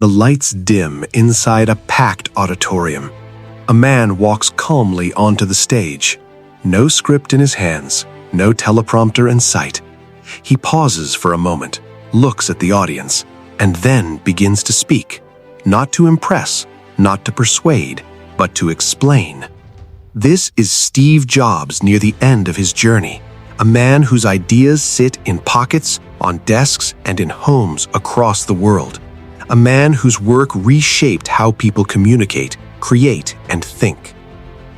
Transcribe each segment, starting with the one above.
The lights dim inside a packed auditorium. A man walks calmly onto the stage. No script in his hands, no teleprompter in sight. He pauses for a moment, looks at the audience, and then begins to speak. Not to impress, not to persuade, but to explain. This is Steve Jobs near the end of his journey, a man whose ideas sit in pockets, on desks, and in homes across the world. A man whose work reshaped how people communicate, create, and think.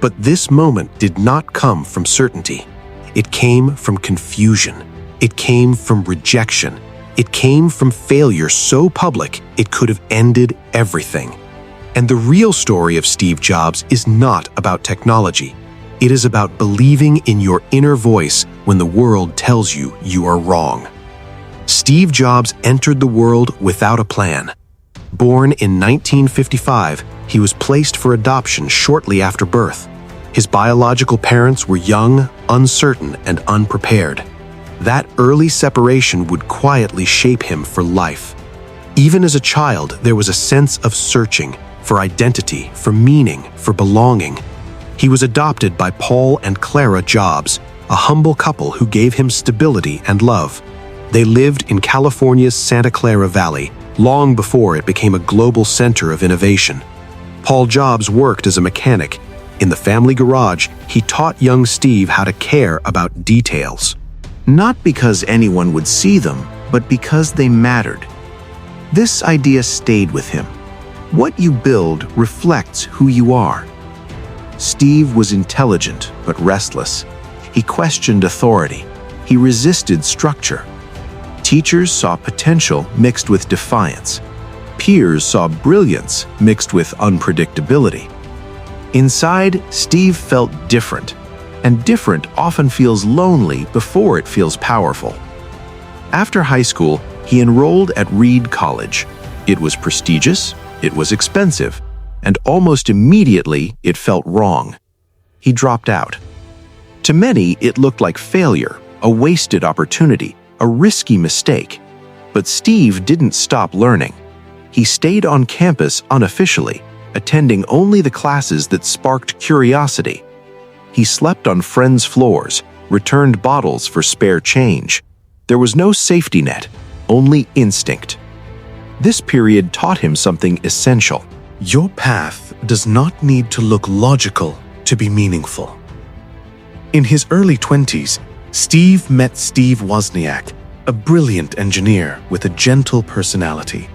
But this moment did not come from certainty. It came from confusion. It came from rejection. It came from failure so public it could have ended everything. And the real story of Steve Jobs is not about technology. It is about believing in your inner voice when the world tells you you are wrong. Steve Jobs entered the world without a plan. Born in 1955, he was placed for adoption shortly after birth. His biological parents were young, uncertain, and unprepared. That early separation would quietly shape him for life. Even as a child, there was a sense of searching for identity, for meaning, for belonging. He was adopted by Paul and Clara Jobs, a humble couple who gave him stability and love. They lived in California's Santa Clara Valley, long before it became a global center of innovation. Paul Jobs worked as a mechanic. In the family garage, he taught young Steve how to care about details. Not because anyone would see them, but because they mattered. This idea stayed with him. What you build reflects who you are. Steve was intelligent but restless. He questioned authority. He resisted structure. Teachers saw potential mixed with defiance. Peers saw brilliance mixed with unpredictability. Inside, Steve felt different, and different often feels lonely before it feels powerful. After high school, he enrolled at Reed College. It was prestigious, it was expensive, and almost immediately it felt wrong. He dropped out. To many, it looked like failure, a wasted opportunity, a risky mistake. But Steve didn't stop learning. He stayed on campus unofficially, attending only the classes that sparked curiosity. He slept on friends' floors, returned bottles for spare change. There was no safety net, only instinct. This period taught him something essential. Your path does not need to look logical to be meaningful. In his early 20s, Steve met Steve Wozniak, a brilliant engineer with a gentle personality.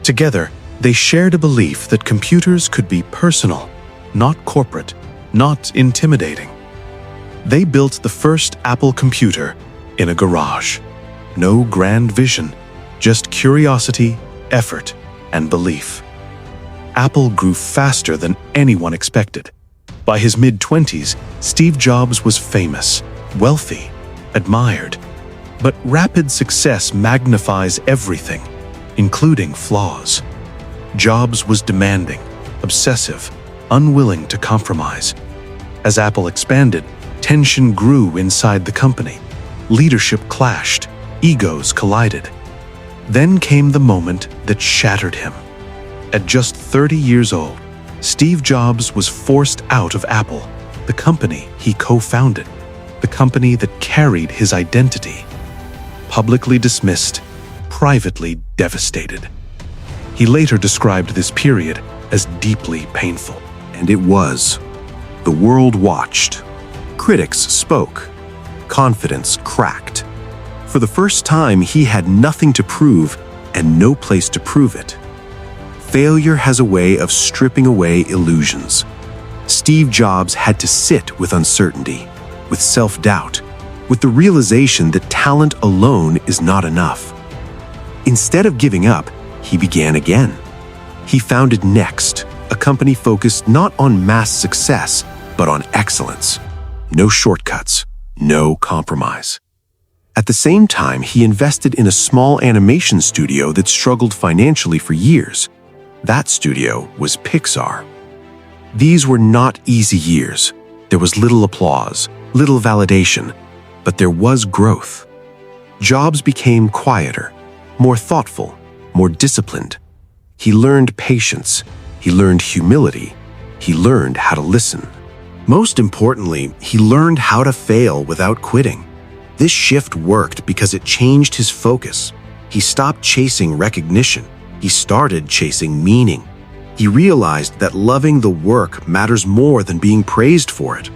Together, they shared a belief that computers could be personal, not corporate, not intimidating. They built the first Apple computer in a garage. No grand vision, just curiosity, effort, and belief. Apple grew faster than anyone expected. By his mid-20s, Steve Jobs was famous, wealthy, admired. But rapid success magnifies everything, including flaws. Jobs was demanding, obsessive, unwilling to compromise. As Apple expanded, tension grew inside the company. Leadership clashed, egos collided. Then came the moment that shattered him. At just 30 years old, Steve Jobs was forced out of Apple, the company he co-founded, the company that carried his identity. Publicly dismissed, privately devastated. He later described this period as deeply painful. And it was. The world watched. Critics spoke. Confidence cracked. For the first time, he had nothing to prove and no place to prove it. Failure has a way of stripping away illusions. Steve Jobs had to sit with uncertainty, with self-doubt, with the realization that talent alone is not enough. Instead of giving up, he began again. He founded Next, a company focused not on mass success, but on excellence. No shortcuts, no compromise. At the same time, he invested in a small animation studio that struggled financially for years. That studio was Pixar. These were not easy years. There was little applause, little validation, but there was growth. Jobs became quieter, more thoughtful, more disciplined. He learned patience. He learned humility. He learned how to listen. Most importantly, he learned how to fail without quitting. This shift worked because it changed his focus. He stopped chasing recognition. He started chasing meaning. He realized that loving the work matters more than being praised for it.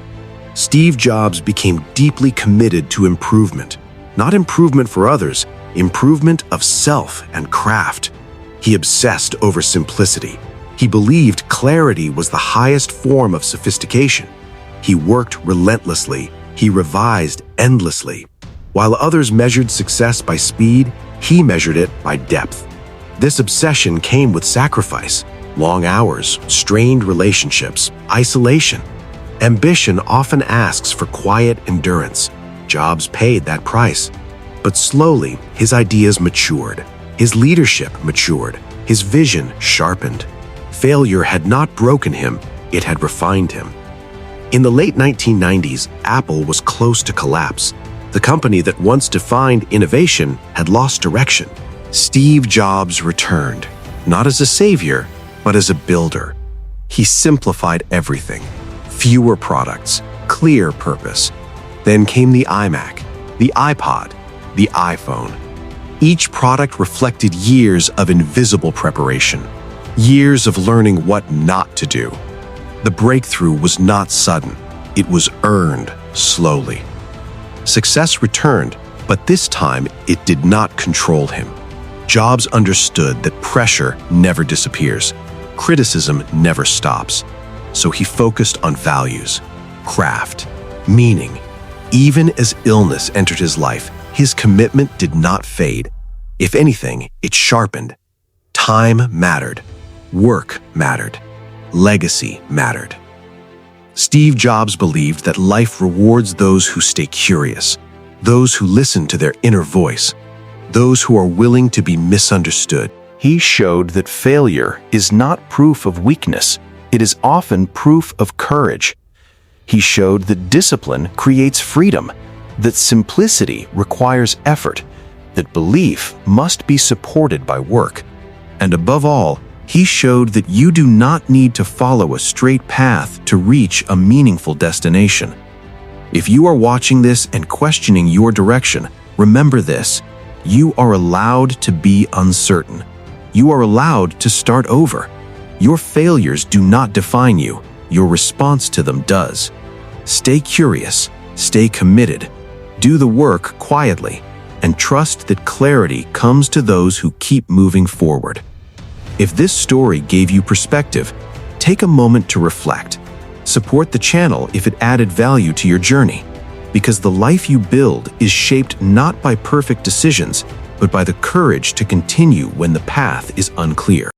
Steve Jobs became deeply committed to improvement. Not improvement for others, improvement of self and craft. He obsessed over simplicity. He believed clarity was the highest form of sophistication. He worked relentlessly. He revised endlessly. While others measured success by speed, he measured it by depth. This obsession came with sacrifice, long hours, strained relationships, isolation. Ambition often asks for quiet endurance. Jobs paid that price. But slowly, his ideas matured. His leadership matured. His vision sharpened. Failure had not broken him, it had refined him. In the late 1990s, Apple was close to collapse. The company that once defined innovation had lost direction. Steve Jobs returned, not as a savior, but as a builder. He simplified everything. Fewer products, clear purpose. Then came the iMac, the iPod, the iPhone. Each product reflected years of invisible preparation, years of learning what not to do. The breakthrough was not sudden, it was earned slowly. Success returned, but this time it did not control him. Jobs understood that pressure never disappears, criticism never stops. So he focused on values, craft, meaning. Even as illness entered his life, his commitment did not fade. If anything, it sharpened. Time mattered. Work mattered. Legacy mattered. Steve Jobs believed that life rewards those who stay curious, those who listen to their inner voice, those who are willing to be misunderstood. He showed that failure is not proof of weakness. It is often proof of courage. He showed that discipline creates freedom, that simplicity requires effort, that belief must be supported by work. And above all, he showed that you do not need to follow a straight path to reach a meaningful destination. If you are watching this and questioning your direction, remember this: you are allowed to be uncertain. You are allowed to start over. Your failures do not define you. Your response to them does. Stay curious, stay committed, do the work quietly, and trust that clarity comes to those who keep moving forward. If this story gave you perspective, take a moment to reflect. Support the channel if it added value to your journey, because the life you build is shaped not by perfect decisions, but by the courage to continue when the path is unclear.